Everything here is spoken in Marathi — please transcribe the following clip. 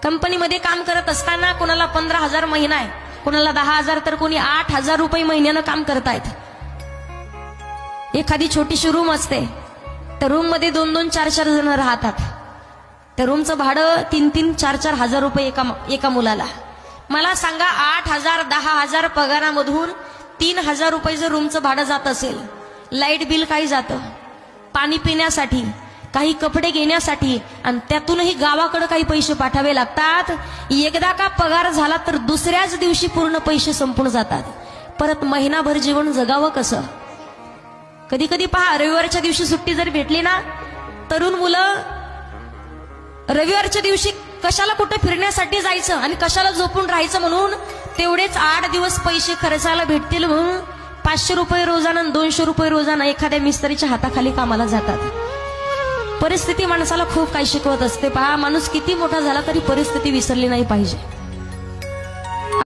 कंपनीमध्ये काम करत असताना कोणाला 15,000 महिना आहे, कोणाला 10,000 तर कोणी 8,000 रुपये महिन्यानं काम करतायत. एखादी छोटीशी रूम असते, त्या रूम मध्ये 2-2, 4-4 जण राहतात. त्या रूमचं भाडं 3-3, 4-4 हजार रुपये एका मुलाला. मला सांगा 8,000, 10,000 पगारामधून 3,000 रुपये जर रूमचं भाडं जात असेल, लाईट बिल काही जातं, पाणी पिण्यासाठी, काही कपडे घेण्यासाठी, आणि त्यातूनही गावाकडे काही पैसे पाठवावे लागतात. एकदा का पगार झाला तर दुसऱ्याच दिवशी पूर्ण पैसे संपून जातात. परत महिनाभर जीवन जगावं कसं? कधी कधी पहा, रविवारच्या दिवशी सुट्टी जर भेटली ना, तरुण मुलं रविवारच्या दिवशी कशाला कुठे फिरण्यासाठी जायचं आणि कशाला झोपून राहायचं म्हणून तेवढेच 8 दिवस पैसे खर्चायला भेटतील म्हणून 500 रुपये रोजाना, 200 रुपये रोजाना एखाद्या मिस्त्रीच्या हाताखाली कामाला जातात. परिस्थिती माणसाला खूप काही शिकवत असते. पहा, माणूस किती मोठा झाला तरी परिस्थिती विसरली नाही पाहिजे.